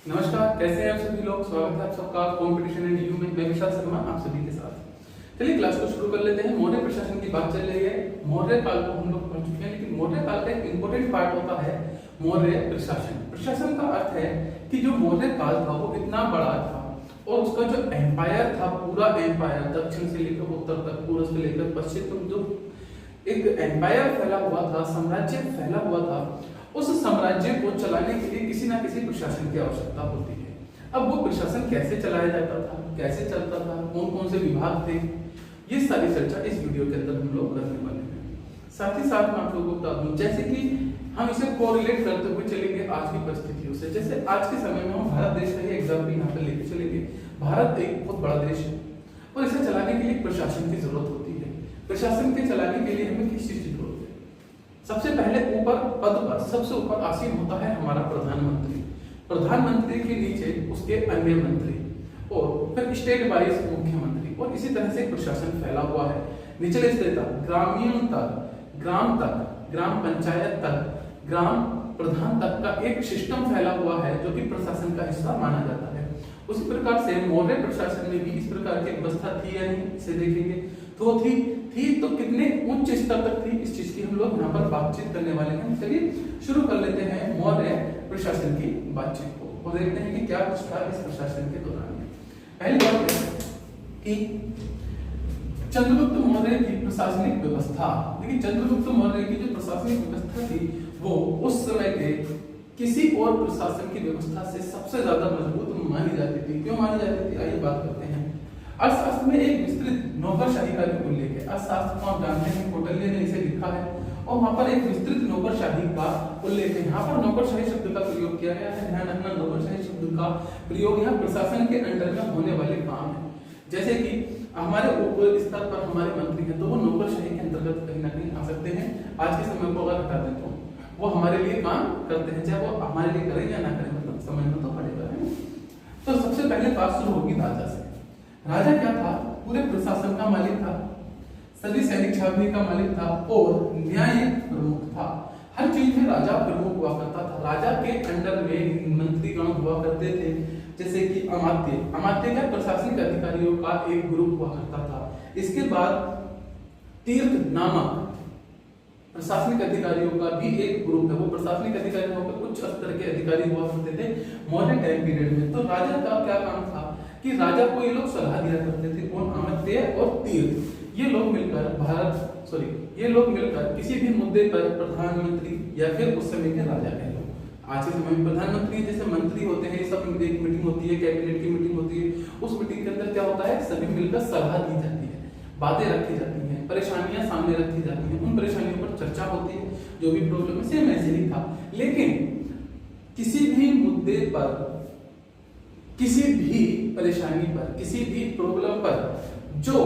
नमस्कार, कैसे हैं आप सभी लोग। स्वागत है आप सबका कंपटीशन एंड यू में। मैं विशाल शर्मा आप सभी के साथ। चलिए क्लास को शुरू कर लेते हैं। मौर्य प्रशासन की बात चल रही है। मौर्य काल को हम लोग पढ़ चुके हैं, लेकिन मौर्य काल का एक इंपॉर्टेंट पार्ट होता है मौर्य प्रशासन। प्रशासन का अर्थ है कि जो मौर्य काल था वो इतना बड़ा था और उसका जो एम्पायर था, पूरा एम्पायर दक्षिण से लेकर उत्तर तक, पूर्व से लेकर पश्चिम तक जो एक एम्पायर फैला हुआ था, साम्राज्य फैला हुआ था, उस साम्राज्य को चलाने के लिए किसी ना किसी प्रशासन की आवश्यकता होती है। अब वो प्रशासन कैसे चलाया जाता था, कैसे चलता था, कौन कौन से विभाग थे, ये सारी चर्चा इस वीडियो के अंदर हम लोग करने वाले हैं। साथ ही साथ मैं आप लोगों को बता दूं, जैसे कि हम इसे कोरिलेट करते हुए चलेंगे आज की परिस्थितियों से। जैसे आज के समय में हम भारत देश का ही एग्जाम्पल यहाँ पे लेके चलेंगे। भारत एक बहुत बड़ा देश है और इसे चलाने के लिए प्रशासन की जरूरत होती है। प्रशासन के चलाने के लिए हमें किस चीज की जरूरत है? सबसे पहले ऊपर पद पर सबसे ऊपर आसीन होता है हमारा प्रधानमंत्री। प्रधानमंत्री के नीचे उसके अन्य मंत्री और फिर स्टेट वाइज मुख्यमंत्री, और इसी तरह से प्रशासन फैला हुआ है। निचले स्तर तक, ग्रामीण तक, ग्राम तक, ग्राम पंचायत तक, ग्राम प्रधान तक का एक सिस्टम फैला हुआ है जो कि प्रशासन का हिस्सा माना जाता है। उसी प्रकार से मौर्य प्रशासन में भी इस प्रकार की व्यवस्था थी या नहीं, इसे देखेंगे। तो थी तो कितने उच्च स्तर तक थी, इस चीज की हम लोग यहाँ पर बातचीत करने वाले हैं। चलिए शुरू कर लेते हैं मौर्य प्रशासन की बातचीत को और देखते हैं कि क्या कुछ था इस प्रशासन के दौरान में। पहली बात कि चंद्रगुप्त मौर्य की प्रशासनिक व्यवस्था। देखिए, चंद्रगुप्त मौर्य की जो प्रशासनिक व्यवस्था थी वो उस समय के किसी और प्रशासन की व्यवस्था से सबसे ज्यादा मजबूत मानी जाती थी। क्यों मानी जाती थी, आइए बात करते हैं। अर्थशास्त्र में एक विस्तृत नौकरशाही का भी उल्लेख है। अर्थशास्त्र को आप जानते हैं, कौटिल्य ने इसे लिखा है और वहां पर एक विस्तृत नौकरशाही का उल्लेख है। यहाँ पर नौकरशाही शब्द का प्रयोग किया गया है। ध्यान रखना, नौकरशाही शब्द का प्रयोग यहाँ प्रशासन के अंडर में होने वाले काम है। जैसे कि हमारे ऊपर स्तर पर हमारे मंत्री हैं तो वो नौकरशाही के अंतर्गत कहीं ना कहीं आ सकते हैं। आज के समय को अगर हटा दें तो वो हमारे लिए काम करते हैं, चाहे वो हमारे लिए करें या ना करें, मतलब समझना तो पड़ेगा है। तो सबसे पहले बात शुरू होगी राजा से। राजा क्या था? पूरे प्रशासन का मालिक था, सभी सैनिक छावनी का मालिक था और न्यायिक प्रमुख था। हर चीज में राजा प्रमुख हुआ करता था। राजा के अंडर में मंत्रीगण हुआ करते थे, जैसे कि अमात्य। अमात्य क्या? प्रशासनिक अधिकारियों का एक ग्रुप हुआ करता था। इसके बाद तीर्थ नामक प्रशासनिक अधिकारियों का भी एक ग्रुप है। वो प्रशासनिक अधिकारियों के उच्च स्तर के अधिकारी हुआ करते थे मौर्य टाइम पीरियड में। तो राजा का क्या काम था कि राजा को ये लोग सलाह दिया करते थे। कौन? अमात्य और तीर्थ। ये लोग मिलकर किसी भी मुद्दे पर प्रधानमंत्री या फिर उस समय के राजा कह लो, आज के समय में प्रधानमंत्री जैसे मंत्री होते हैं, ये सब एक मीटिंग होती है, कैबिनेट की मीटिंग होती है। उस मीटिंग के अंदर क्या होता है? सभी मिलकर सलाह दी जाती है, बातें रखी जाती हैं, परेशानियां सामने रखी जाती हैं, उन परेशानियों पर चर्चा होती है। जो भी प्रॉब्लम है, सेम ऐसे ही था। लेकिन किसी भी मुद्दे पर, किसी भी परेशानी पर, किसी भी प्रॉब्लम पर जो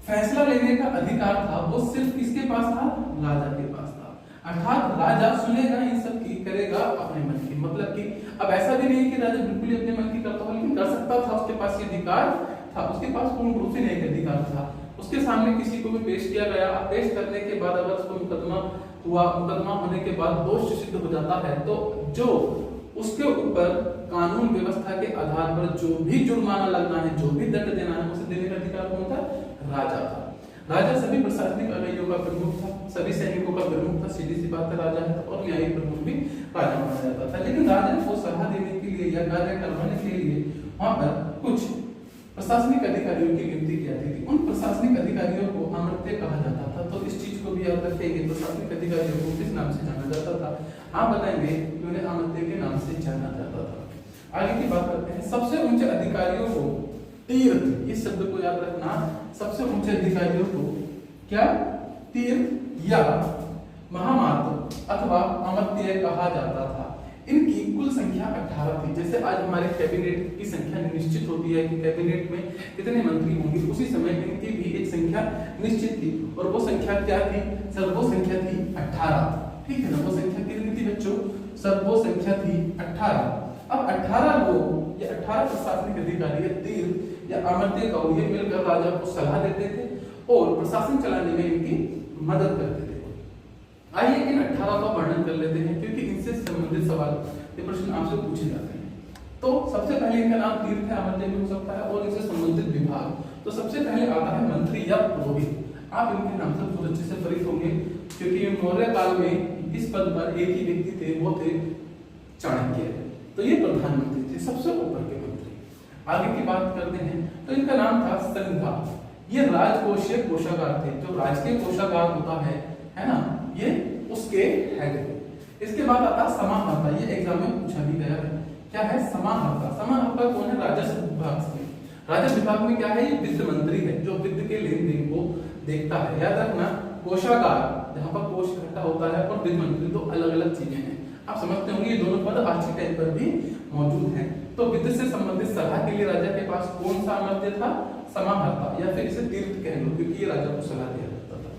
फैसला लेने का अधिकार था वो सिर्फ किसके पास था? राजा के पास था। अर्थात राजा सुनेगा इन सब की, करेगा अपने मन की। मतलब कि अब ऐसा भी नहीं कि राजा बिल्कुल ही अपने मन की करता हो, लेकिन कर सकता था, उसके पास ये अधिकार था। उसके पास पूर्ण रूप से न्यायिक अधिकार था। उसके सामने किसी को भी पेश किया गया, पेश करने के बाद अगर उसको मुकदमा हुआ, मुकदमा होने के बाद दोष सिद्ध हो जाता है तो जो उसके ऊपर कानून व्यवस्था के आधार पर जो भी जुर्माना लगना है, जो भी दंड देना है, उसे देने का अधिकार कौन था? राजा था। राजा सभी प्रशासनिक अधिकारियों का प्रमुख था, सभी सैनिकों का प्रमुख था। सीधी सी बात है, राजा है और न्यायिक प्रमुख भी राजा माना जाता था। लेकिन राजा को सलाह देने के लिए या कार्य करवाने के लिए वहां पर कुछ प्रशासनिक अधिकारियों की नियुक्ति की जाती थी। उन प्रशासनिक अधिकारियों को अमात्य कहा जाता था। तो इस चीज को भी याद रखेंगे, प्रशासनिक अधिकारियों को किस नाम से जाना जाता था? आप बताएंगे कि उन्हें अमात्य के नाम से जाना जाता था। आगे की बात करते हैं। सबसे ऊंचे अधिकारियों को तीर्थ, इस शब्द को याद रखना, सबसे ऊंचे अधिकारियों को क्या? तीर्थ या महामात्र अथवा अमात्य कहा जाता था। इनकी कुल संख्या 18 थी। जैसे आज हमारे कैबिनेट की संख्या निश्चित होती है कि कैबिनेट में कितने मंत्री होंगे, उसी समय इनकी भी एक संख्या निश्चित थी और वो संख्या क्या थी? सर वो संख्या थी 18। ठीक है ना? वो संख्या कितनी थी बच्चों? सर वो संख्या थी 18। अब 18 लोग या 18 प्रशासनिक अधिकारी या तीर्थ या अमात्य का ये मिलकर राजा को सलाह देते थे और प्रशासन चलाने में इनकी मदद करते थे। आइए इन 18 का वर्णन कर लेते हैं क्योंकि इनसे संबंधित सवाल ये प्रश्न आपसे पूछे जाते हैं। तो सबसे पहले इनका नाम तीर्थ है अमरजेन भी हो सकता है और इससे संबंधित विभाग। तो सबसे पहले आता है मंत्री या पुरोहित। आप इनके नाम से बहुत अच्छे से परिचित होंगे क्योंकि मौर्य काल में इस पद पर एक ही व्यक्ति थे, वो थे चाणक्य। तो ये प्रधानमंत्री थे, सबसे ऊपर के मंत्री। आगे की बात करते हैं तो इनका नाम था संघा। ये राजकोषीय कोषागार थे, जो राजकीय कोषागार होता है ना, ये उसके हेड थे। इसके बाद आता समाहर्ता। ये एग्जाम में पूछा भी गया है, क्या है समाहर्ता। समाहर्ता कौन है? राजस्व विभाग से। राजस्व विभाग में क्या है? ये वित्त मंत्री है, जो वित्त के लेन देन को देखता है। याद रखना, कोषागार जहाँ पर कोष इकट्ठा होता है और वित्त मंत्री दो अलग अलग चीजें हैं। आप समझते होंगे ये दोनों पद आज के टाइम पर भी मौजूद हैं। तो वित्त से संबंधित सलाह के लिए राजा के पास कौन सा अमर्त्य था? समाहर्ता, या फिर इसे तीर्थ कह लो क्योंकि ये राजा को सलाह दिया जाता था।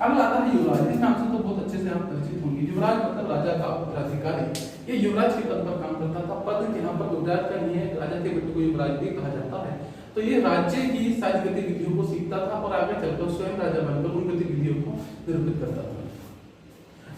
अगला आता है युवराज। इस नाम से तो बहुत अच्छे से आप परिचित होंगे। युवराज मतलब राजा का उत्तराधिकारी। ये युवराज के पद पर काम करता था। पद यहाँ पर युवराज का नहीं है, राजा के बेटे को युवराज भी कहा जाता है। तो ये राज्य की सारी गतिविधियों को सीखता था और आगे चलकर स्वयं राजा बनकर उन गतिविधियों को निरूपित करता था।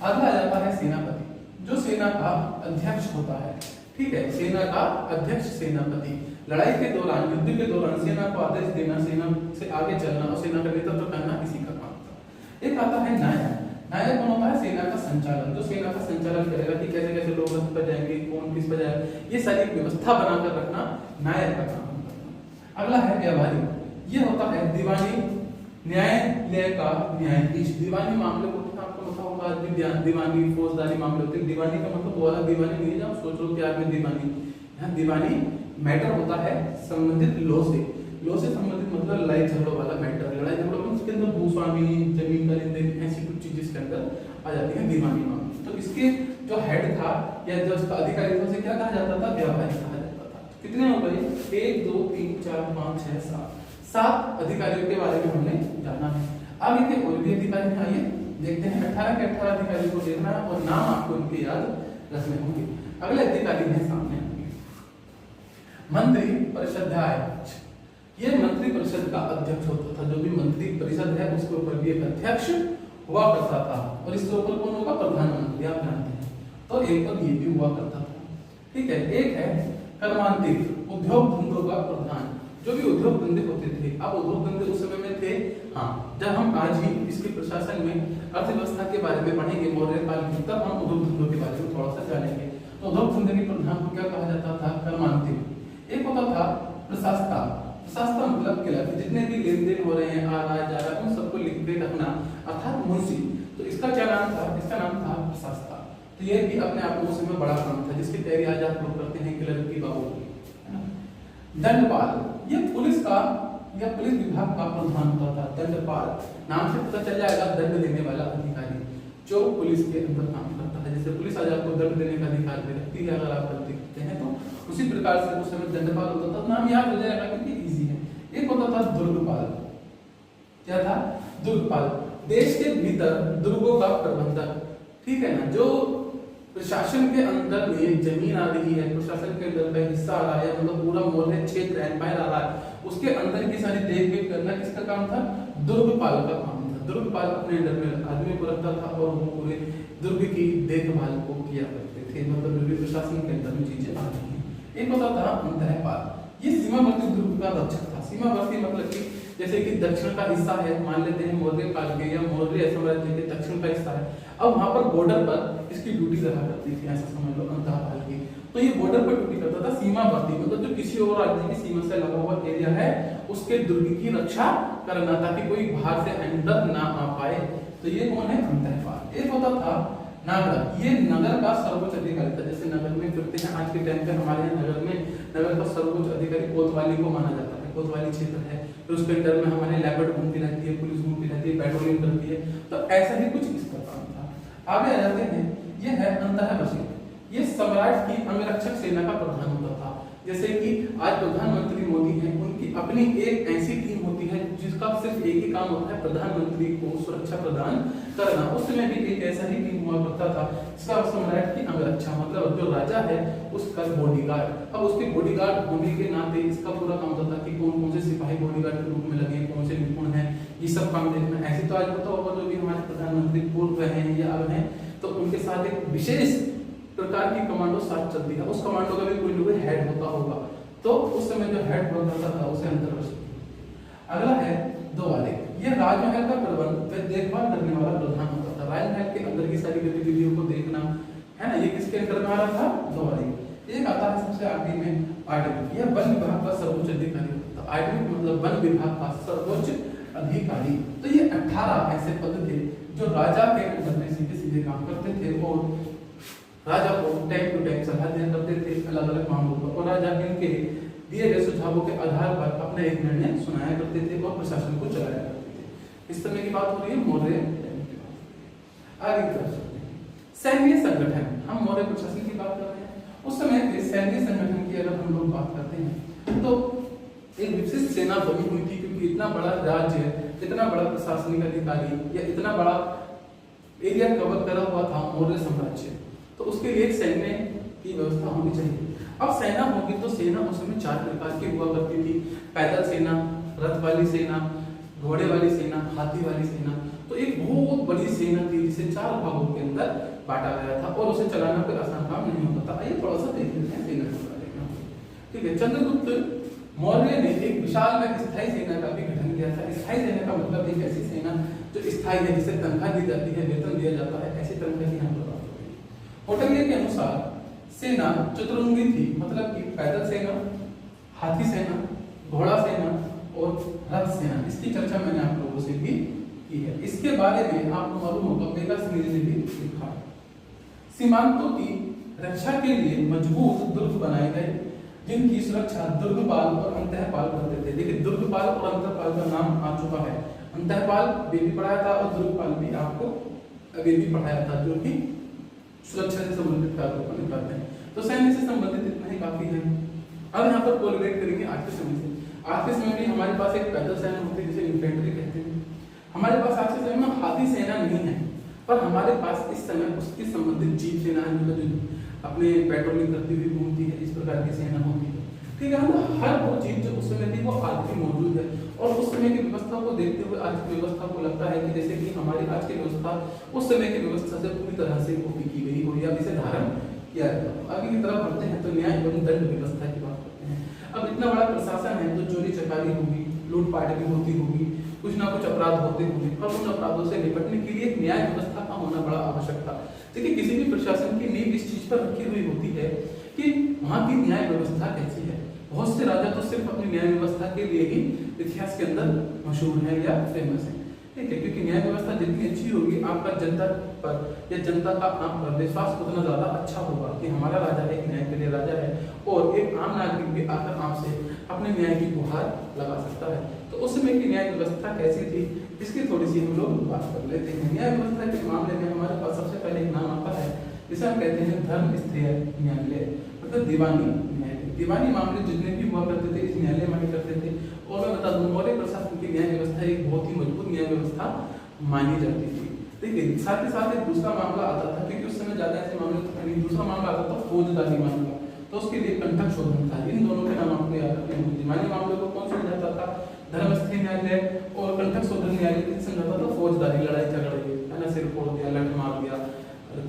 अगला आ जाता है सेनापति, जो सेना का अध्यक्ष होता है। ठीक है, सेना का अध्यक्ष सेनापति। लड़ाई के दौरान, युद्ध के दौरान सेना को आदेश देना, सेना से आगे चलना और सेना का नेतृत्व करना इसी का काम था। एक आता है नायक। नायक कौन होता है? सेना का संचालन, जो सेना का संचालन करेगा कि कैसे कैसे लोग रथ पर जाएंगे, कौन किस पर जाएगा, ये सारी व्यवस्था बनाकर रखना नायक का काम होता है। अगला है व्यावहारिक। ये होता है दीवानी न्यायालय का न्यायाधीश। दीवानी मामले को आपको पता होगा, दीवानी फौजदारी मामले होते हैं। दीवानी का मतलब वो वाला दीवानी नहीं, जब सोच लो प्यार में दीवानी। यहाँ दीवानी मैटर होता है संबंधित लॉ से। लॉ से संबंधित मतलब लड़ाई झगड़ों वाला मैटर। लड़ाई झगड़ों में उसके अंदर भूस्वामी, जमीन का लेन देन, ऐसी कुछ चीजें इसके अंदर आ जाती है दीवानी मामले। तो इसके जो हेड था या जो उसका अधिकारी था, उसे क्या कहा जाता था? व्यावहारिक कहा जाता था। कितने हो गए? 1 2 3 4 5 6 7 7 अधिकारियों के बारे में हमने जाना है। आगे के और भी अधिकारी आइए देखते हैं। 18 के 18 अधिकारी को देखना है और नाम आपको इनके याद रखने होंगे। अगले अधिकारी हैं सामने मंत्री परिषदाध्यक्ष। ये मंत्री परिषद का अध्यक्ष होता था। जो भी मंत्री परिषद है उसके ऊपर भी एक अध्यक्ष हुआ करता था और इसके ऊपर कौन होगा? प्रधानमंत्री। आप जानते हैं, तो एक पद ये भी हुआ करता था। ठीक है, एक है कर्मांतिक, उद्योग धंधों का प्रधान। जो भी उद्योग धंधे होते थे, अब उद्योग धंधे उस समय में थे। हाँ, जब हम आज ही इसके प्रशासन में अर्थव्यवस्था के बारे में पढ़ेंगे मौर्य काल में, तब हम उद्योग धंधों के बारे में थोड़ा सा जानेंगे। तो उद्योग धंधे के प्रधान को क्या कहा जाता था? कर्मांतिक। एक होता था प्रशासता। प्रशासता मतलब क्या? जितने भी लेन देन हो रहे हैं, आ रहा है जा रहा है, उन सबको लिख के रखना, अर्थात मुंशी। तो इसका क्या नाम था? इसका नाम था प्रशासता। तो ये भी अपने आप में उस समय बड़ा काम था, जिसकी तैयारी आज आप लोग करते हैं क्लर्क की, बाबू की। दंडपाल, ये पुलिस का या पुलिस विभाग का प्रधान होता था। दंडपाल नाम से पता चल जाएगा, दंड देने वाला अधिकारी जो पुलिस के अंदर काम करता है। जैसे पुलिस आज आपको दंड देने का अधिकार भी रखती है, अगर आप गलती करते हैं तो उसी प्रकार से उस समय दंडपाल होता था। नाम याद हो जाएगा क्योंकि इजी है। एक होता था दुर्गपाल। क्या था? दुर्गपाल, देश के भीतर दुर्गों का प्रबंधक। ठीक है ना, जो प्रशासन के अंदर में जमीन आ रही है, प्रशासन के अंदर का हिस्सा आ रहा है, मतलब पूरा मौर्य क्षेत्र एम्पायर आ रहा है, उसके अंदर की सारी देखरेख करना किसका काम था? दुर्गपाल का काम था। दुर्गपाल अपने अंडर में आदमी को रखता था और वो पूरे दुर्ग की देखभाल को किया करते थे। मतलब दुर्ग प्रशासन के अंदर में चीजें आ रही हैं। एक होता था अंतःपाल। ये सीमावर्ती दुर्ग का रक्षक था। सीमावर्ती मतलब कि जैसे कि दक्षिण का हिस्सा है, मान लेते हैं मौर्य काल के या मौर्य साम्राज्य के दक्षिण का हिस्सा है, अब वहां पर बॉर्डर पर इसकी ड्यूटी रहा करती थी, ऐसा समझ लो अंतःपाल की। तो ये बॉर्डर पर ड्यूटी करता था। सीमावर्ती मतलब जो किसी और राज्य की सीमा से लगा हुआ एरिया है, उसके दुर्ग की रक्षा करना, ताकि कोई बाहर से अंदर ना आ पाए। तो ये कौन है? अंतःपाल। एक होता था नागर। ये नगर का सर्वोच्च अधिकारी था। जैसे नगर में फिरते हैं आज के टाइम पे, हमारे यहाँ नगर में नगर का सर्वोच्च अधिकारी कोतवाली को माना जाता है। कोतवाली क्षेत्र है, फिर उसके अंदर में हमारे लैबर्ट घूमती रहती है, पुलिस घूमती रहती है, पेट्रोलिंग करती है। तो ऐसा ही कुछ इसका काम था। आगे आ जाते हैं, ये है अंतःवशीर। ये सम्राट की अंगरक्षक सेना का प्रधान होता था। जैसे कि आज प्रधानमंत्री मोदी हैं, उनकी अपनी एक ऐसी टीम होती है जिसका सिर्फ एक ही काम होता है, प्रधानमंत्री को सुरक्षा प्रदान करना। उस समय भी एक ऐसा ही टीम हुआ करता था जिसका सम्राट की अंगरक्षा, मतलब जो राजा है उसका बॉडीगार्ड। अब उसके बॉडीगार्ड होने के नाते इसका पूरा काम होता था कि कौन कौन से सिपाही बॉडीगार्ड के रूप में लगे, कौन से निपुण है, ये सब काम देखना। ऐसे तो आज पता होगा जो भी हमारे प्रधानमंत्री पूर्व हैं या अब हैं, तो उनके साथ एक विशेष प्रकार की कमांडो साथ चलती है, उस कमांडो का भी कोई ना कोई हेड होता होगा, तो उस समय जो हेड हुआ करता था उसे अंतर्वस्त्र। अगला है द्वारिक। ये राजमहल का प्रबंध व देखभाल करने वाला प्रधान होता था। राजमहल के अंदर की सारी गतिविधियों को देखना है ना, ये किसके अंदर में आ रहा था? द्वारिक। एक आता है सबसे आखिरी में आडविक। यह वन विभाग का सर्वोच्च अधिकारी होता था। आडविक मतलब वन विभाग का सर्वोच्च अधिकारी। तो ये 18 ऐसे पद थे जो राजा के अंदर में सीधे सीधे काम करते थे और राजा को टाइम टू टाइम सलाह दिया करते थे अलग अलग मामलों पर, और राजा इनके दिए गए सुझावों के आधार पर अपना एक निर्णय सुनाया करते थे और प्रशासन को चलाया करते थे। इस समय की बात हो रही है मौर्य टाइम की बात। आगे की तरफ सैन्य संगठन। हम मौर्य प्रशासन की बात कर रहे हैं। उस समय के सैन्य संगठन की अगर हम लोग बात करते हैं तो एक विशिष्ट सेना बनी हुई थी, क्योंकि इतना बड़ा राज्य, इतना बड़ा प्रशासनिक अधिकारी या इतना बड़ा एरिया कवर करा हुआ था मौर्य साम्राज्य, तो उसके लिए एक सैन्य की व्यवस्था होनी चाहिए। अब सेना होगी तो सेना उस समय 4 प्रकार की हुआ करती थी। पैदल सेना, रथ वाली सेना, घोड़े वाली सेना, हाथी वाली सेना। तो एक बहुत बड़ी सेना थी जिसे 4 भागों के अंदर बांटा गया था और उसे चलाना कोई आसान काम नहीं होता था। आइए थोड़ा सा देख लेते हैं सेना के बारे में। ठीक है, चंद्रगुप्त मौर्य ने एक विशाल व स्थायी सेना का भी गठन किया था। स्थायी सेना का मतलब एक ऐसी सेना जो स्थायी है, जिसे तनख्वाह दी जाती है, वेतन दिया जाता है, ऐसी तनख्वाह की हम बात करते हैं। होटलियर के अनुसार सेना चतुरंगी थी, मतलब कि पैदल सेना, हाथी सेना, घोड़ा सेना और रथ सेना। इसकी चर्चा मैंने आप लोगों से भी की है। इसके बारे में आपको मालूम होगा, मेगास्थनीज ने भी लिखा। सीमांतों की रक्षा के लिए मजबूत दुर्ग बनाए गए, जिनकी सुरक्षा दुर्गपाल और अंतःपाल करते थे। देखिए, दुर्गपाल और अंतःपाल का नाम आ चुका है। अंतःपाल भी पढ़ाया था और दुर्गपाल भी आपको अभी भी पढ़ाया था, जो कि सुरक्षा से संबंधित कार्यों को निभाते हैं। तो सैन्य से संबंधित इतना ही काफी है। अब यहाँ पर कोरिलेट करेंगे आज के समय से। आज के समय में हमारे पास एक पैदल सेना होती है जिसे इन्फेंट्री कहते हैं। हमारे पास आज के समय में हाथी सेना नहीं है, पर हमारे पास इस समय उसकी संबंधित जीप सेना है, जो अपने पेट्रोलिंग करती हुई घूमती है। इस प्रकार की सेना होती है। ठीक है ना, हर वो चीज जो उस समय थी वो आज भी मौजूद है। और उस समय की व्यवस्था को देखते हुए आज की व्यवस्था को लगता है कि जैसे कि हमारी आज की व्यवस्था उस समय की व्यवस्था से पूरी तरह से कॉपी की गई हो या इसे धारण किया गया। आगे की तरफ बढ़ते हैं तो न्याय एवं दंड व्यवस्था की बात करते हैं। अब इतना बड़ा प्रशासन है तो चोरी चकारी होगी, लूटपाट भी होती होगी, कुछ ना कुछ अपराध होते होंगे, और उन अपराधों से निपटने के लिए एक न्याय व्यवस्था का होना बड़ा आवश्यक था। देखिए, किसी भी प्रशासन की नींव इस चीज पर रखी हुई होती है कि वहां की न्याय व्यवस्था कैसी है। बहुत से राजा तो सिर्फ अपनी न्याय व्यवस्था के लिए ही इतिहास के अंदर मशहूर है या फेमस है। ठीक है, क्योंकि न्याय व्यवस्था जितनी अच्छी होगी, आपका जनता पर या जनता का आप पर विश्वास उतना ज्यादा अच्छा होगा कि हमारा राजा एक न्याय के लिए राजा है, और एक आम नागरिक भी आकर आपसे अपने न्याय की गुहार लगा सकता है। तो उस समय की न्याय व्यवस्था कैसी थी, इसकी थोड़ी सी हम लोग बात कर लेते हैं। न्याय व्यवस्था के मामले में हमारे पास सबसे पहले एक नाम आता है जिसे हम कहते हैं धर्म स्थैर्य न्यायालय, मतलब दीवानी न्यायालय। दीवानी मामले जितने भी हुआ करते थे इस न्यायालय में करते थे। और मैं बता दूं, मौर्य प्रशासन की न्याय व्यवस्था एक बहुत ही मजबूत न्याय व्यवस्था मानी जाती थी। ठीक है, साथ ही साथ एक दूसरा मामला आता था, क्योंकि उस समय ज्यादा ऐसे मामले तो नहीं। दूसरा मामला आता था फौजदारी मामला, तो उसके लिए कंटक शोधन था। इन दोनों के नाम आपको याद रखने होंगे। दीवानी मामले को कौन समझाता था? धर्मस्थैर्य न्यायालय। और कंटक शोधन न्यायालय किसे समझाता था? फौजदारी, लड़ाई झगड़े, है ना, सिर फोड़ दिया, लठ मार दिया,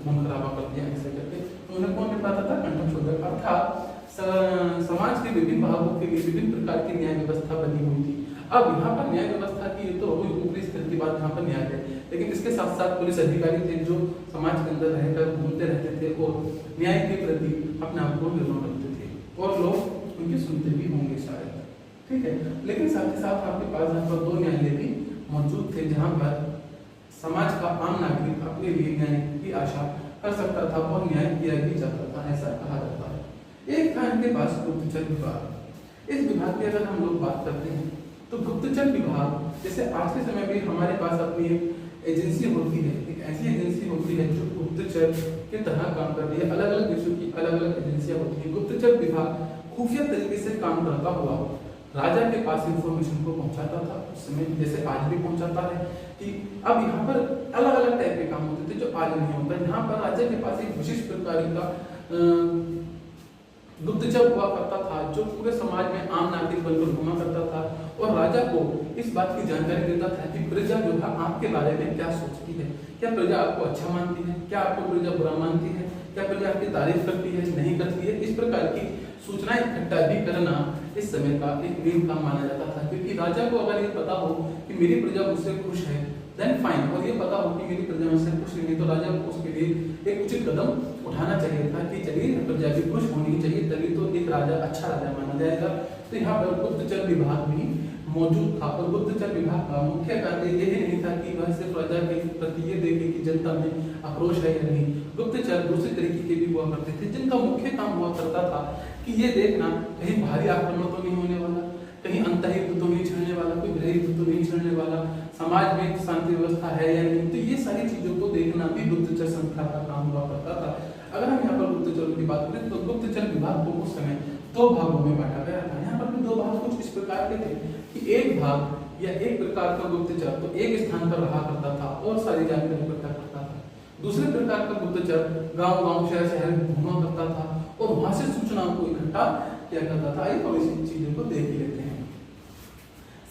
खून खराबा कर दिया, ऐसे करके तो उन्हें कौन निपटाता था? कंटक शोधक। अर्थात समाज के विभिन्न भागों के लिए विभिन्न प्रकार की न्याय व्यवस्था बनी हुई थी। अब यहाँ पर न्याय व्यवस्था की तो ऊपरी स्तर की बात यहाँ पर न्याय है, लेकिन इसके साथ साथ पुलिस अधिकारी थे जो समाज के अंदर रहकर घूमते रहते थे और न्याय के प्रति अपने आप को निर्भर रखते थे, और लोग उनकी सुनते भी होंगे शायद। ठीक है, लेकिन साथ ही साथ आपके पास यहाँ पर 2 न्यायालय भी मौजूद थे जहाँ पर समाज का आम नागरिक अपने लिए न्याय की आशा कर सकता था और न्याय किया भी जाता था, ऐसा कहा जाता है। एक था इनके पास गुप्तचर विभाग। इस विभाग की अगर हम लोग बात करते हैं तो गुप्तचर विभाग, जैसे आज के समय में हमारे पास अपनी एक एजेंसी होती है, एक ऐसी एजेंसी होती है जो गुप्तचर के तरह काम कर रही है। अलग अलग देशों की अलग अलग एजेंसियां होती हैं। गुप्तचर विभाग खुफिया तरीके से काम करता हुआ राजा के पास इंफॉर्मेशन को पहुंचाता था, उस समय जैसे आज भी पहुंचाता है। कि अब यहाँ पर अलग अलग टाइप के काम होते थे जो आज नहीं होता। यहाँ पर राजा के पास एक विशिष्ट प्रकार का गुप्तचर हुआ करता था जो पूरे समाज में आम नागरिक बनकर घुमा करता था और राजा को इस बात की जानकारी देता था कि प्रजा जो है आपके बारे में क्या सोचती है। क्या प्रजा आपको अच्छा मानती है, क्या आपको प्रजा बुरा मानती है, क्या प्रजा आपकी तारीफ करती है, नहीं करती है। इस प्रकार की सूचनाएं इकट्ठा भी करना इस समय का एक मेन काम माना जाता था, क्योंकि राजा को अगर ये पता हो कि मेरी प्रजा मुझसे खुश है देन फाइन, और ये पता हो कि मेरी प्रजा मुझसे खुश नहीं है, तो राजा को उसके लिए एक उचित कदम उठाना चाहिए था कि चलिए प्रजा भी खुश होनी चाहिए, तभी तो एक राजा अच्छा राजा माना जाएगा। तो यहाँ पर गुप्तचर विभाग भी मौजूद था, और गुप्तचर विभाग का मुख्य कार्य यही नहीं था कि वह सिर्फ प्रजा के प्रति ये देखे कि जनता में आक्रोश है या नहीं। गुप्तचर दूसरे तरीके के भी हुआ करते थे, जिनका मुख्य काम हुआ करता था कि ये देखना कहीं भारी आक्रमण तो नहीं होने वाला, कहीं अंतःयुद्ध तो नहीं छिड़ने वाला, कोई गृह युद्ध तो नहीं छिड़ने वाला, समाज में शांति व्यवस्था है या नहीं। तो ये सारी चीजों को देखना भी गुप्तचर संस्था का काम हुआ करता था। अगर हम यहाँ पर गुप्तचरों की बात करें तो गुप्तचर विभाग को उस समय दो भागों में बांटा गया था। यहाँ पर भी दो भाग कुछ इस प्रकार के थे कि एक भाग या एक प्रकार का गुप्तचर तो एक स्थान पर रहा करता था और सारी जानकारी इकट्ठा करता था। दूसरे प्रकार का गुप्तचर गांव-गांव, शहर-शहर घूमा करता था और वहां से सूचनाओं को इकट्ठा किया करता था। एक और इसी चीजों को देख लेते हैं।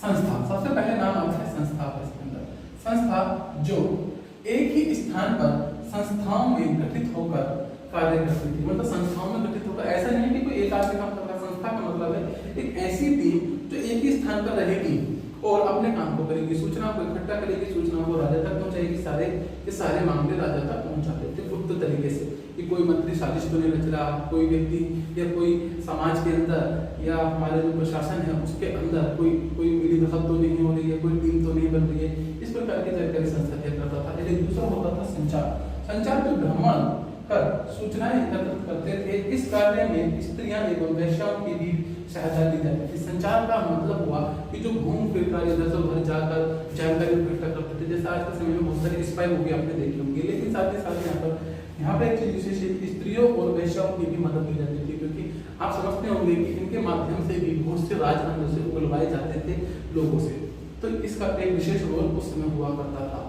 संस्था, सबसे पहले नाम आता है संस्था का। इसके अंदर संस्था जो एक ही स्थान पर संस्थाओं में गठित होकर कार्य करती थी, मतलब संस्थाओं में गठित होकर, ऐसा नहीं कि कोई एक आदमी काम कर रहा है। संस्था का मतलब है एक ऐसी टीम जो एक ही स्थान पर रहेगी और अपने काम को करेगी, सूचना को इकट्ठा करेगी, सूचना को राजा तक पहुंचाएगी। सारे मामले राजा तक पहुंचाते थे गुप्त तरीके से, कि कोई मंत्री साजिश तो नहीं रच रहा, कोई व्यक्ति या कोई समाज के अंदर या हमारे जो प्रशासन है उसके अंदर कोई मिलीभगत तो नहीं हो रही है, कोई टीम तो नहीं बन रही है। इस प्रकार की जानकारी संस्था दिया करता था। एक दूसरा होता था संचार। संचार में भ्रमण कर सूचनाएं एकत्रित करते थे। इस कार्य में स्त्रियां एवं वेश्याओं की भी सहायता दी जाती थी। संचार का मतलब हुआ कि जो घूम फिर कर इधर से उधर जाकर जानकारी इकट्ठा करते थे। जैसे आज के समय में बहुत सारे स्पाई मूवी आपने देखी होंगी, लेकिन साथ ही साथ यहाँ पर एक चीज विशेष है कि स्त्रियों और वेश्याओं की भी मदद की जाती थी, क्योंकि आप समझते होंगे कि इनके माध्यम से भी बहुत से राजधन से उगलवाए जाते थे लोगों से। तो इसका एक विशेष रोल उस समय हुआ करता था।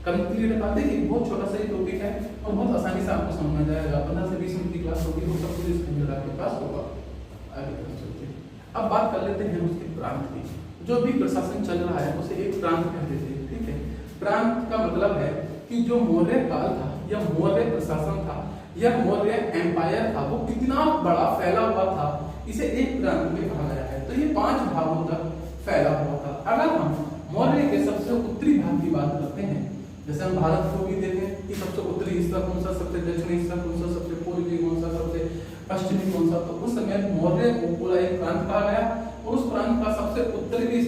कंप्लीट बात है, एक बहुत छोटा सा ही टॉपिक है और बहुत आसानी से आपको समझ में जाएगा। 15 से 20 मिनट की क्लास होगी, वो सब कुछ इसके अंदर आपके पास होगा। आगे चलते हैं। अब बात कर लेते हैं उसके प्रांत की। जो भी प्रशासन चल रहा है उसे एक प्रांत कहते थे, ठीक है। प्रांत का मतलब है कि जो मौर्य काल था या मौर्य प्रशासन था या मौर्य एम्पायर था, वो कितना बड़ा फैला हुआ था, इसे एक प्रांत में कहा गया है। तो ये 5 भागों तक फैला हुआ था। अगर हम मौर्य के सबसे उत्तरी भाग की बात करते हैं, जैसे हम भारत को भी देखें कि सबसे उत्तरी हिस्सा कौन सा, सबसे दक्षिणी हिस्सा कौन सा, सबसे पूर्वी कौन सा, सबसे पश्चिमी कौन सा, तो उस समय मौर्य को पूरा एक प्रांत कहा गया। और उस प्रांत का सबसे उत्तरी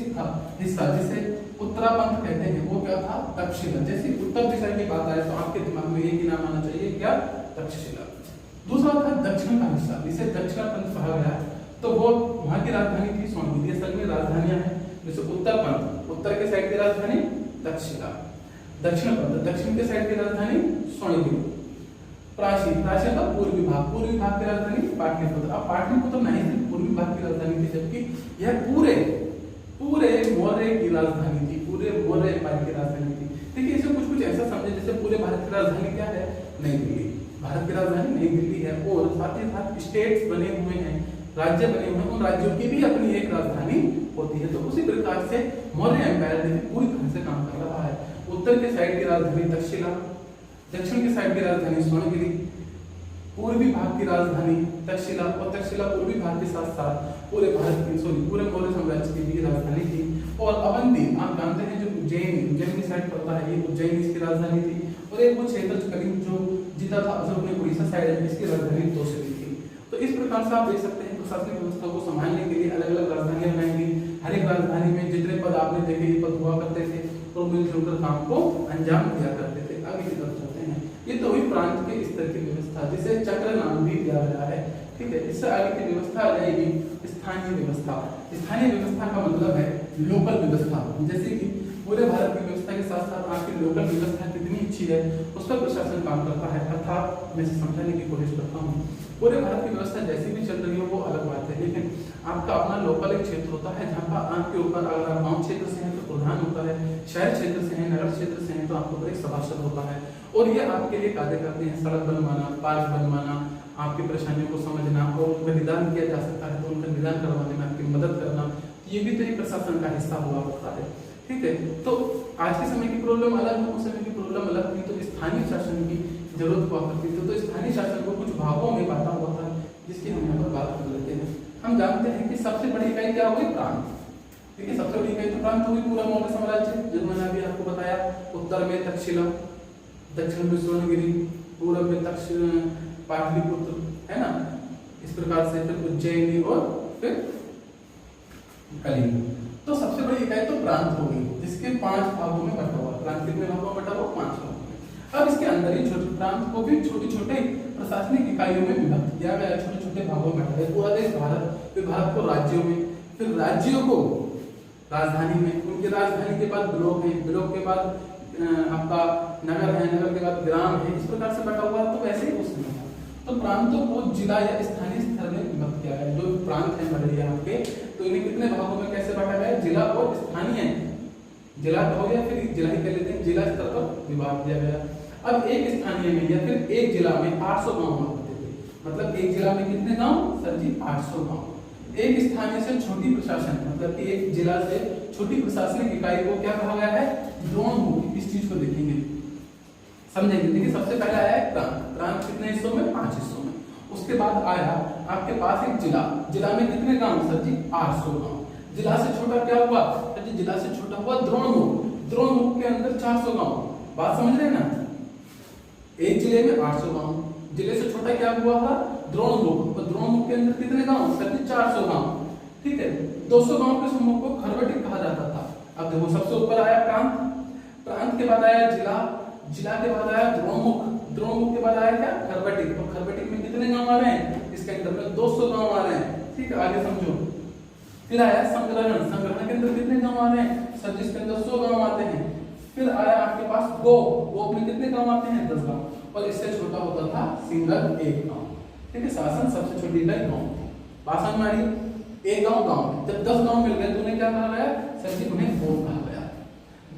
हिस्सा जिसे उत्तरापंथ कहते हैं, वो क्या था, तक्षशिला। जैसे उत्तर दिशा की बात आए तो आपके दिमाग में एक ही नाम आना चाहिए, क्या, तक्षशिला। दूसरा था दक्षिण का हिस्सा, जिसे दक्षिणापंथ कहा गया। तो वो वहां की राजधानी थी सोनभद्र। असल में राजधानियां हैं, जैसे उत्तरपंथ, उत्तर के साइड की राजधानी तक्षशिला, दक्षिण के साइड की राजधानी सोनीपत, प्राचीन का पूर्वी भाग की राजधानी पाटलिपुत्र। अब पाटलिपुत्र नहीं थी, पूर्वी भाग की राजधानी थी, जबकि यह पूरे मौर्य की राजधानी थी, पूरे मौर्य एम्पायर की राजधानी थी। देखिए इसे कुछ ऐसा समझे जैसे पूरे भारत की राजधानी क्या है, नई दिल्ली। भारत की राजधानी नई दिल्ली है और साथ ही साथ स्टेट्स बने हुए हैं, राज्य बने हुए हैं, उन राज्यों की भी अपनी एक राजधानी होती है। तो उसी प्रकार से मौर्य एम्पायर देखिए पूरी तरह से काम कर रहा है। उत्तर के साइड की राजधानी तक्षशिला, दक्षिण की साइड की राजधानी सोनगिरी, पूर्वी भाग की राजधानी तक्षशिला, और तक्षशिला पूर्वी भाग के साथ साथ पूरे पूरे मौर्य साम्राज्य की भी राजधानी थी। और अवंती आप जानते हैं जो उज्जैन की साइड पड़ता है, ये उज्जैन इसकी राजधानी थी। और एक वो क्षेत्र करीब जो जीता था अशोक ने, उड़ीसा साइड है, इसकी राजधानी तोषरी थी। तो इस प्रकार से आप देख सकते हैं प्रशासनिक व्यवस्था को संभालने के लिए अलग अलग राजधानियां बनाई गई। हर एक राजधानी में जितने पद आपने देखे ये पद हुआ करते थे और मिलजुल कर काम को अंजाम दिया करते थे। आगे की तरफ चलते हैं। ये तो हुई प्रांत के स्तर की व्यवस्था, जिसे चक्र नाम भी दिया गया है, ठीक है। इससे आगे की व्यवस्था आ जाएगी स्थानीय व्यवस्था। स्थानीय व्यवस्था का मतलब है लोकल व्यवस्था। जैसे कि पूरे भारत की व्यवस्था के साथ साथ आपकी लोकल व्यवस्था कितनी अच्छी है उस पर प्रशासन काम करता है। अर्थात मैं समझाने की कोशिश करता हूँ, पूरे भारत की व्यवस्था जैसी भी चल रही हो वो अलग बात है, लेकिन आपका अपना लोकल एक क्षेत्र होता है जहाँ पर आपके ऊपर अगर आप गाँव क्षेत्र से हैं तो प्रधान होता है, शहर क्षेत्र से हैं, नगर क्षेत्र से हैं तो आपके ऊपर एक सभासद होता है। और ये आपके लिए कार्य करते हैं, सड़क बनवाना, पार्क बनवाना, आपकी परेशानियों को समझना और उनका निदान किया जा सकता है तो उनका निदान करवाने में आपकी मदद करना, ये भी तो एक प्रशासन का हिस्सा हुआ होता है, ठीक है। तो आज के समय की प्रॉब्लम अलग है, उस समय की प्रॉब्लम अलग थी। तो स्थानीय शासन की जरूरत हुआ करती थी। तो स्थानीय शासन को कुछ भागों में बांटा हुआ था, जिसकी हम यहाँ पर बात कर लेते हैं। हम जानते हैं कि सबसे बड़ी इकाई क्या हुई? प्रांत। ठीक है, सबसे बड़ी इकाई तो प्रांत हुई। पूरा मौर्य साम्राज्य, जो मैंने अभी आपको बताया, उत्तर में तक्षशिला, दक्षिण में स्वर्णगिरी, पूर्व में पाटलिपुत्र, है ना, इस प्रकार से फिर उज्जैनी और फिर कलिंग। तो सबसे बड़ी इकाई तो प्रांत होगी, जिसके 5 भागों में बटा हुआ। प्रांत कितने भागों में बटा हुआ? 5 भागों में। अब इसके अंदर ही छोटे प्रांत को भी छोटे छोटे प्रशासनिक इकाइयों में विभक्त किया गया, छोटे छोटे भागों में बटा गया। पूरा देश भारत, फिर भारत को राज्यों में, फिर राज्यों को राजधानी में, उनके राजधानी के बाद ब्लॉक है, ब्लॉक के बाद आपका नगर है, नगर के बाद ग्राम है, इस प्रकार से बटा हुआ। तो वैसे ही उसमें तो प्रांतों को जिला या स्थानीय स्तर में विभक्त किया गया। जो प्रांत है बड़े आपके, तो इन्हें कितने भागों में कैसे बांटा गया? जिला और स्थानीय, जिला हो गया, फिर जिला ही कह लेते हैं, जिला स्तर पर विभाग किया गया। अब एक स्थानीय में या फिर एक जिला में 800 गांव होते थे। मतलब एक जिला में कितने गांव? सर जी 800 गांव। एक स्थानीय से छोटी प्रशासन, मतलब कि एक जिला से छोटी प्रशासनिक इकाई को क्या कहा गया है? द्रोणमुख। इस चीज को देखेंगे, समझेंगे। देखिए, सबसे पहले आया है प्रांत। प्रांत कितने हिस्सों में? 5 हिस्सों में। उसके बाद आया आपके पास एक जिला। जिला में कितने गांव? सर जी 800 गांव। जिला से छोटा क्या हुआ? सर जी जिला से छोटा हुआ द्रोणमुख। द्रोणमुख के अंदर 400 गांव। बात समझ रहे हैं ना? एक जिले में 800 गांव, जिले से छोटा क्या हुआ था? द्रोणमुख। और द्रोणमुख के अंदर कितने गांव? सर जी 400 गांव। ठीक है, 200 गांव के समूह को खरवटिक कहा जाता था। अब देखो, सबसे ऊपर आया प्रांत, प्रांत के बाद आया जिला, जिला के बाद आया द्रोणमुख, द्रोणमुख के बाद आया क्या? खरवटिक। और खरवटिक में कितने गांव आ रहे हैं? इसके अंदर में 200 गांव आ रहे हैं। ठीक है, आगे समझो। फिर आया संग्रहण। संग्रहण के अंदर कितने गांव आ रहे हैं? सर जिसके अंदर 100 गांव आते हैं। फिर आया आपके पास गो, गो में कितने गांव आते हैं? 10 गांव। और इससे छोटा होता था सिंगल, एक गांव। ठीक है, शासन सबसे छोटी इकाई गांव थी। भाषण मारी, एक गांव गांव। जब 10 गांव मिल गए तो उन्हें क्या कहा गया? सर जी उन्हें गो कहा गया।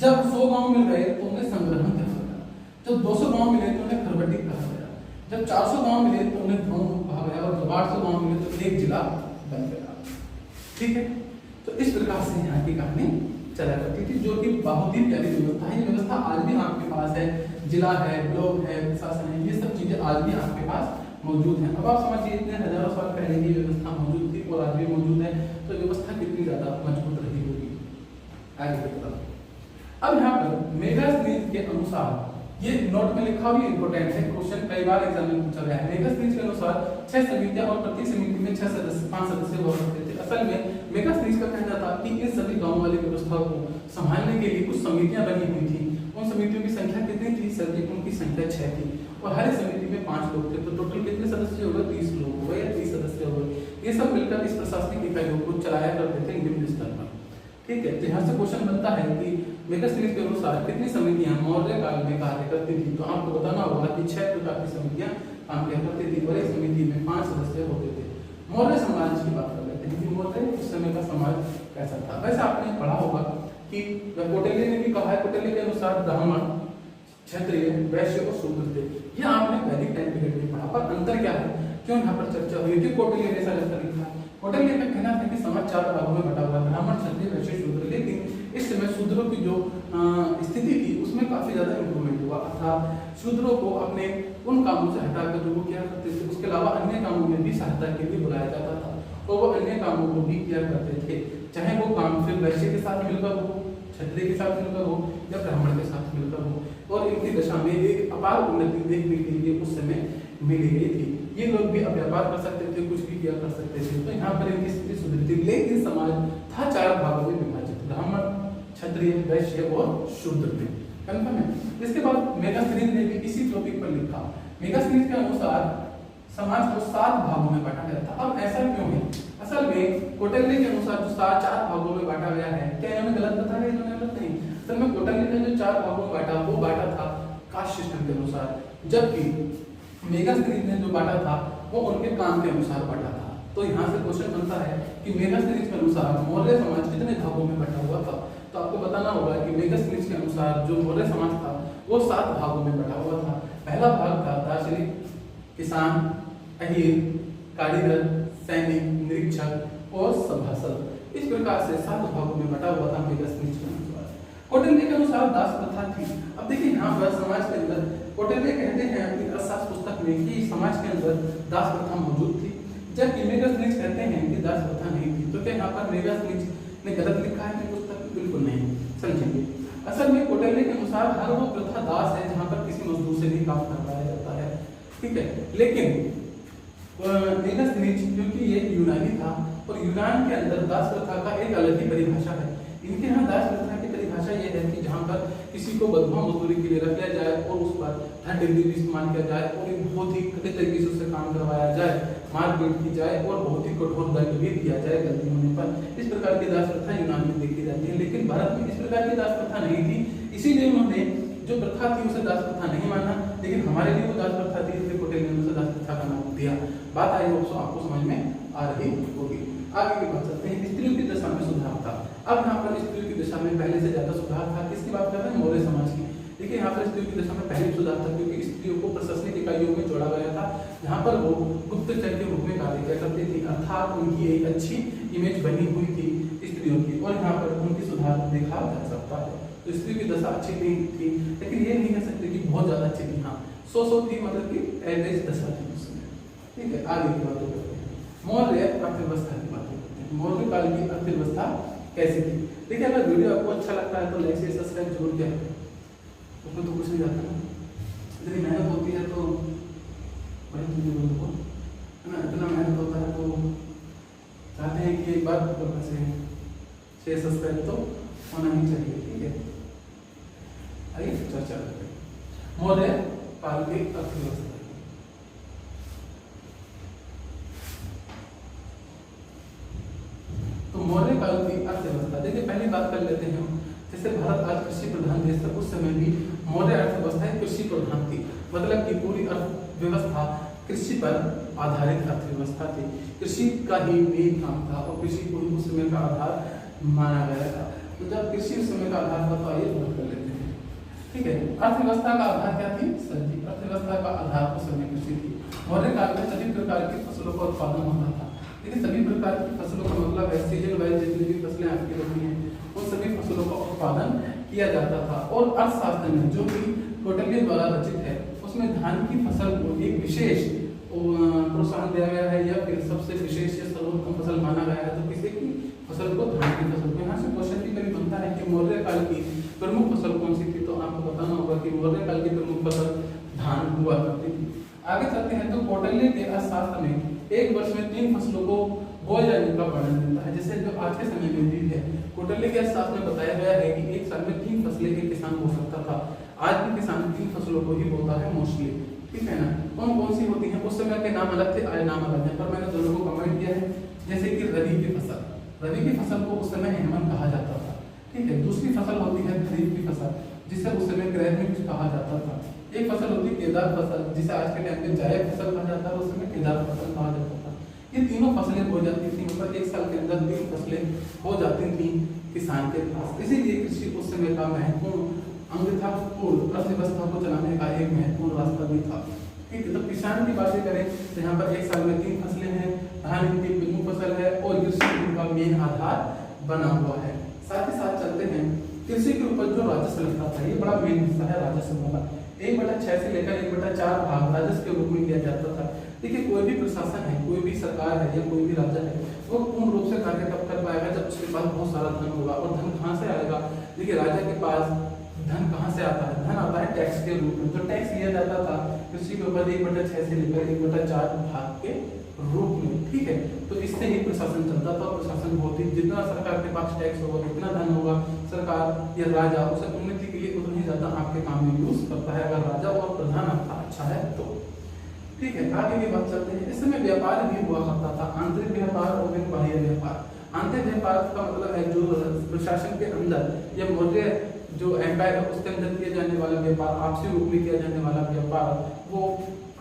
जब 100 गांव मिल गए तो उन्हें संग्रहण कहा गया। जब 200 गांव मिले तो उन्हें खरवटिक कहा गया। जब 400 गांव मिले तो उन्हें द्रोणमुख कहा गया। और जब 800 गांव मिले तो एक जिला बन गया। ठीक है, तो इस प्रकार से यहाँ की कहानी चला करती थी, जो कि बहुत ही प्यारी व्यवस्था है। ये व्यवस्था आज भी आपके पास है। जिला है, ब्लॉक है, प्रशासन है, ये सब चीजें आज भी आपके पास मौजूद है। अब आप समझिए, इतने हजारों साल पहले की व्यवस्था मौजूद थी और आज भी मौजूद है, तो व्यवस्था कितनी ज्यादा मजबूत रही होगी। आगे की तरफ अब यहाँ पर मेगास्थनीज के अनुसार, ये नोट में लिखा हुआ इंपोर्टेंट है, क्वेश्चन कई बार एग्जाम में पूछा गया है। मेगास्थनीज के अनुसार 6 समितियां और प्रत्येक समिति में 6 सदस्य, 5 सदस्य हुआ करते थे। असल में मेगास्थनीज का कहना था कि इन सभी गांव वाली व्यवस्था को संभालने के लिए कुछ समितियां बनी हुई थी। उन समितियों की संख्या कितनी थी? सर जी उनकी संख्या 6 थी और हर समिति में 5 लोग थे। तो टोटल कितने सदस्य हो गए? 30 लोग हो गए या 30 सदस्य हो गए। ये सब मिलकर इस प्रशासनिक इकाइयों को चलाया करते थे निम्न स्तर पर। ठीक है, तो यहाँ से क्वेश्चन बनता है कि मेगास्थनीज के अनुसार कितनी समितियां मौर्य काल में कार्य करती थी? तो आपको बताना होगा कि 6 प्रकार की समितियां काम किया करती थी और एक समिति में 5 सदस्य होते थे। मौर्य समाज की बात कर लेते हैं कि मौर्य उस समय का समाज कैसा था। वैसे आपने पढ़ा होगा कि कौटिल्य ने भी कहा है, कौटिल्य के अनुसार ब्राह्मण, क्षत्रिय, वैश्य और शूद्र थे। यह आपने वैदिक टाइम पीरियड में पढ़ा, पर अंतर क्या है, क्यों यहाँ पर चर्चा हुई? क्यों कौटिल्य ने ऐसा लिखा है? कौटिल्य का कहना था कि समाज 4 भागों में बटा हुआ है, ब्राह्मण, क्षत्रिय, वैश्य, शूद्र। लेकिन इस समय शूद्रों की जो स्थिति थी उसमें काफी ज्यादा इंप्रूवमेंट हुआ था। शूद्रों को अपने उन कामों से हटाकर जो वो क्या करते थे, उसके अलावा अन्य कामों में भी सहायता के लिए बुलाया जाता था और वो अन्य कामों को भी किया करते थे, चाहे वो काम फिर वैश्य के साथ मिलकर हो, क्षत्रिय के साथ मिलकर हो या ब्राह्मण के साथ मिलकर हो। और इनकी दशा में एक अपार उन्नति देखने के लिए उस समय मिली गई थी। ये लोग भी अब व्यापार कर सकते थे, कुछ भी किया कर सकते थे। तो यहाँ पर इनकी स्थिति सुधरी थी। लेकिन समाज था 4 भागों में विभाजित, ब्राह्मण, क्षत्रिय, वैश्य और शूद्र में। कंफर्म है? इसके बाद मेगास्थनीज ने भी इसी टॉपिक पर लिखा। मेगास्थनीज के अनुसार समाज को 7 भागों में बांटा गया था। अब ऐसा क्यों है? असल में कौटिल्य के अनुसार जो 4 भागों में बांटा गया है, क्या इन्होंने गलत बताया? इन्होंने गलत नहीं। असल में कौटिल्य ने जो 4 भागों में बांटा, वो बांटा था कास्ट सिस्टम के अनुसार, जबकि मेगास्थनीज ने जो बांटा था वो उनके काम के अनुसार बांटा था। तो यहाँ से क्वेश्चन बनता है कि मेगास्थनीज के अनुसार मौर्य समाज कितने भागों में बटा हुआ था? तो आपको बताना होगा कि मेगास्थनीज के अनुसार जो मौर्य समाज था वो 7 भागों में बटा हुआ था। पहला भाग था दार्शनिक, किसान, अहीर, कारीगर, सैनिक, निरीक्षक और सभासद। इस प्रकार से 7 भागों में बटा हुआ था मेगास्थनीज के अनुसार। कौटिल्य के अनुसार दास प्रथा थी। अब देखिए यहाँ पर समाज के अंदर कौटिल्य कहते हैं अपनी अर्थशास्त्र पुस्तक में कि समाज के अंदर दास प्रथा मौजूद थी, जबकि मेगास्थनीज कहते हैं कि दास प्रथा नहीं थी। तो क्या यहाँ पर मेगास्थनीज ने गलत लिखा है अपनी पुस्तक में? बिल्कुल नहीं, समझेंगे। असल में कौटिल्य के अनुसार हर वो प्रथा दास है जहाँ पर किसी मजदूर से भी काम करवाया जाता है, ठीक है। लेकिन मेगास्थनीज क्योंकि ये यूनानी था और यूनान के अंदर दास प्रथा का एक अलग ही परिभाषा है। इनके यहाँ दास प्रथा की परिभाषा ये है कि जहाँ पर किसी को बदमाश मजदूरी के लिए रख लिया जाए और उस पर हर डिग्री भी इस्तेमाल किया जाए और एक बहुत ही कठिन तरीके से उससे काम करवाया जाए, मारपीट की जाए और बहुत ही कठोर दंड भी दिया जाए गलती होने पर। इस प्रकार की दास प्रथा यूनान में देखी जाती है, लेकिन भारत में इस प्रकार की दास प्रथा नहीं थी, इसीलिए उन्होंने जो प्रथा थी उसे दास प्रथा नहीं माना, लेकिन हमारे लिए वो दास प्रथा थी, इसलिए कौटिल्य ने उसे दास प्रथा का नाम दिया। बात आई हो आपको समझ में आ रही होगी। आगे की बात करते हैं, स्त्रियों की दशा में सुधार था। अब यहाँ पर स्त्रियों की दशा में पहले से ज्यादा सुधार था। किसकी बात कर रहे हैं? मौर्य समाज की। देखिए यहाँ पर स्त्रियों की दशा में पहले सुधार था क्योंकि स्त्रियों को प्रशासनिक इकाइयों में जोड़ा गया था, जहाँ पर वो गुप्तचर के रूप में कार्य किया करती थी, अर्थात उनकी एक अच्छी इमेज बनी हुई थी स्त्रियों की, और यहाँ पर उनकी सुधार देखा जा सकता है। तो स्त्रियों की दशा अच्छी नहीं थी, लेकिन ये नहीं कह सकते कि बहुत ज्यादा अच्छी थी। हाँ, सो थी, मतलब कि एवरेज दशा थी उसमें, ठीक है। आगे की बात करते हैं, मौर्य अर्थव्यवस्था की बात करते हैं। मौर्य काल की अर्थव्यवस्था कैसी थी? देखिए अगर वीडियो आपको अच्छा लगता है तो लाइक से सब्सक्राइब जरूर किया करें, उसमें तो कुछ नहीं जाता ना, इतनी मेहनत होती है तो बड़ी चीजें है ना, इतना मेहनत होता है तो चाहते हैं कि एक बार शेयर सब्सक्राइब तो होना ही चाहिए, ठीक है। आइए चर्चा करते हैं मौर्य काल की अर्थव्यवस्था। तो मौर्य काल की अर्थव्यवस्था, देखिए पहली बात कर लेते हैं, जैसे भारत आज कृषि प्रधान देश था, उस समय भी मौर्य अर्थव्यवस्था कृषि प्रधान थी, मतलब कि पूरी अर्थव्यवस्था कृषि पर आधारित अर्थव्यवस्था थी। कृषि का ही मेन काम था और कृषि को ही उस समय का आधार माना गया था। तो जब कृषि उस समय का आधार था तो आइए बात कर लेते हैं, ठीक है। अर्थव्यवस्था का आधार क्या थी? सब्जी। अर्थव्यवस्था का आधार उस समय कृषि थी। मौर्य काल में सभी प्रकार की फसलों का उत्पादन होता था। देखिए सभी प्रकार की फसलों का मतलब है सीजन वाइज जितनी भी फसलें आपकी होती हैं उन सभी फसलों का उत्पादन किया जाता था। और अर्थशास्त्र में जो कि कौटिल्य द्वारा रचित है उसमें धान की फसल को एक विशेष प्रोत्साहन दिया गया है, या फिर सबसे विशेष या सर्वोत्तम फसल माना गया है। तो किसी की फसल को? धान की फसल को। यहाँ से क्वेश्चन भी कभी बनता है कि मौर्य काल की प्रमुख फसल कौन सी थी? तो आपको बताना होगा कि मौर्य काल की प्रमुख फसल धान हुआ करती थी। आगे चलते हैं तो कौटिल्य के अर्थशास्त्र में एक वर्ष में 3 फसलों को बोए जाने का वर्णन मिलता है, जैसे जो आज के समय में भी है। कौटिल्य के अर्थशास्त्र में बताया गया है कि एक साल में 3 फसलें एक किसान बो सकता था। आज भी किसान 3 फसलों को ही बोता है मोस्टली, ठीक है ना। कौन कौन सी होती है? उस समय के नाम अलग थे, आज नाम अलग है, पर मैंने दोनों को कमेंट किया है। जैसे कि रबी की फसल, रबी की फसल को उस समय हेमंत कहा जाता था, ठीक है। दूसरी फसल होती है खरीफ की फसल, जिसे उस समय क्रय कुछ कहा जाता था। एक फसल होती है केदार फसल, जिसे आज के टाइम में जायद फसल कहा जाता है, उस समय केदार फसल कहा जाता था। ये तीनों फसलें हो जाती थी, मतलब एक साल के अंदर 3 फसलें हो जाती थी किसान के पास। इसीलिए कृषि उस समय का महत्वपूर्ण अंग था और अर्थव्यवस्था को चलाने का एक महत्वपूर्ण रास्ता भी था, ठीक है। तो किसान की बातें करें तो यहाँ पर एक साल में 3 फसलें हैं, धान की प्रमुख फसल है और कृषि उनका मेन आधार बना हुआ है। साथ ही साथ चलते हैं कृषि के ऊपर जो राजस्व लगता था, ये बड़ा मेन हिस्सा है राजस्व वाला। 1/6 से लेकर 1/4 भाग राजस्व के रूप में लिया जाता था। देखिए कोई भी प्रशासन है, कोई भी सरकार है या कोई भी राज्य है, वो पूर्ण रूप से कार्य कब कर पाएगा? जब उसके पास बहुत सारा धन होगा। और धन कहाँ से आएगा? देखिए राजा के पास धन कहाँ से आता है? धन आता है टैक्स के रूप में। जो टैक्स लिया जाता था कृषि के ऊपर 1/6 से लेकर 1/4 भाग के रूप में, ठीक है। तो इससे ही प्रशासन चलता था। प्रशासन बहुत ही, जितना सरकार के पास टैक्स होगा, जितना धन होगा, सरकार या राजा उसे उन्नति के लिए उतना ही ज्यादा आपके काम में यूज करता है, अगर राजा और प्रधान आपका अच्छा है तो, ठीक है। आगे की बात चलते हैं। इस समय व्यापार भी हुआ करता था, आंतरिक व्यापार और बाह्य व्यापार। आंतरिक व्यापार का मतलब है जो प्रशासन के अंदर या मौर्य जो एम्पायर है उसके अंदर किया जाने वाला व्यापार, आपसी रूप में किया जाने वाला व्यापार, वो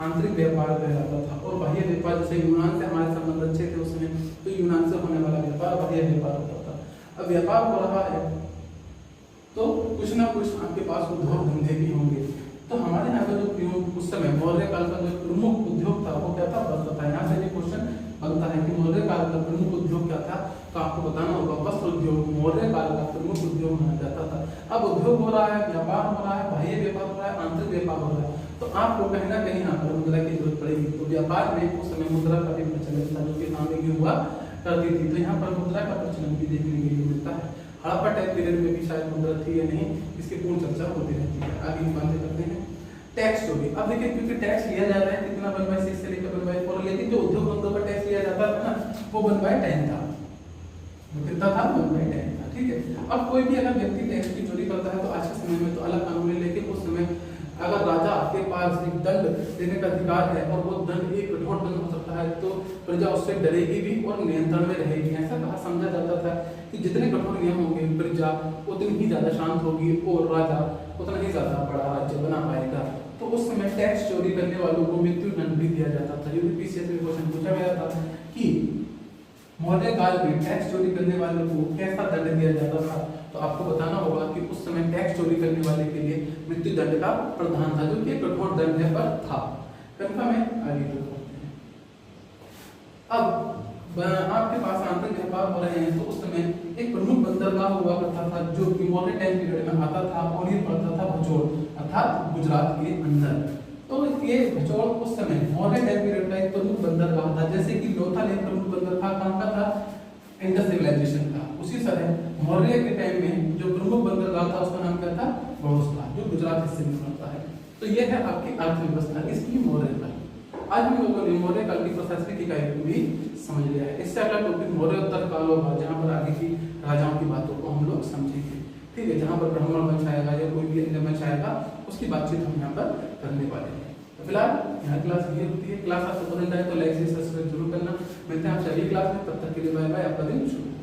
आंतरिक व्यापार कहलाता था। और बाह्य व्यापार, जैसे यूनान से हमारे संबंध अच्छे थे उसमें, तो यूनान से होने वाला व्यापार बाह्य व्यापार होता था। अब व्यापार हो रहा है तो कुछ ना कुछ आपके पास उद्योग धंधे भी होंगे। तो हमारे यहाँ का जो उस समय मौर्य काल का जो प्रमुख उद्योग था वो क्या था? वस्त्र था। यहाँ से ये क्वेश्चन बनता है कि मौर्य काल का प्रमुख उद्योग क्या था? तो आपको बताना होगा वस्त्र उद्योग मौर्य काल का प्रमुख उद्योग माना जाता था। अब उद्योग हो रहा है, व्यापार हो रहा है, बाह्य व्यापार हो रहा है, आंतरिक व्यापार हो रहा है। तो आपको कहीं ना कहीं यहाँ पर मुद्रा की जरूरत पड़ेगी। तो व्यापार में उस समय मुद्रा का भी प्रचलन था, जो कि सामने हुआ करती थी। तो यहाँ पर मुद्रा का प्रचलन भी देखने के लिए मिलता है। हड़प्पा टाइम पीरियड में भी शायद मुद्रा थी या नहीं, इसकी पूर्ण चर्चा होती रहती है। आगे हम बातें करते हैं टैक्स चोरी। अब देखिए, क्योंकि टैक्स लिया जा रहा है कितना 1/6 से लेकर 1/4, लेकिन जो उद्योग धंधों पर टैक्स लिया जाता था ना, वो 1/10 था। कितना था? 1/10 था। ठीक है। अब कोई भी अगर व्यक्ति टैक्स की चोरी करता है तो आज के समय में तो अलग कानून है, लेकिन उस समय अगर राजा के पास एक दंड देने का अधिकार है और वो दंड एक कठोर दंड हो सकता है, तो प्रजा उससे डरेगी भी और नियंत्रण में रहेगी। ऐसा कहा समझा जाता था कि जितने कठोर नियम होंगे प्रजा उतनी ही ज्यादा शांत होगी और राजा उतना ही ज्यादा बड़ा राज्य बना पाएगा। तो उस समय टैक्स चोरी करने वालों को मृत्यु दंड भी दिया जाता था। यूपीएससी में क्वेश्चन पूछा गया था कि मौर्य काल में टैक्स चोरी करने वालों को कैसा दंड दिया जाता था, तो आपको बताना होगा कि उस समय टैक्स चोरी करने वाले के लिए मृत्यु दंड का प्रावधान था, जो कि कठोर दंड पर था। कन्फर्म है? आगे बढ़ते हैं। अब आपके पास आंतरिक व्यापार हो रहे हैं, तो उस समय एक प्रमुख बंदरगाह हुआ करता था, जो कि मौर्य टाइम पीरियड में आता था और ये पड़ता था भचोड़, अर्थात गुजरात के अंदर। तो ये भचोड़ उस समय मौर्य टाइम पीरियड का एक प्रमुख बंदरगाह था। जैसे कि लोथल एक प्रमुख बंदरगाह कहाँ का था? इंडस सिविलाइजेशन का। उसी तरह मौर्य के टाइम में जो प्रमुख बंदरगाह था उसका नाम क्या था? बड़ौदा, जो गुजरात हिस्से में पड़ता है। तो ये है आपकी अर्थव्यवस्था, इसकी मौर्य काल। आज हम लोगों ने मौर्य काल की प्रशासनिक इकाई को भी समझ लिया है। इससे अगला टॉपिक मौर्योत्तर काल होगा, जहाँ पर आगे की राजाओं की बातों को हम लोग समझेंगे। ठीक है, जहाँ पर ब्राह्मण वंश आएगा या कोई भी अन्य वंश आएगा, उसकी बातचीत हम यहाँ पर करने वाले हैं। तो फिलहाल यहाँ क्लास ये होती है। क्लास आपको पसंद आए तो लाइक से सब्सक्राइब जरूर करना। मिलते हैं आपसे अगली क्लास में, तब तक के लिए बाय बाय। आपका दिन शुभ।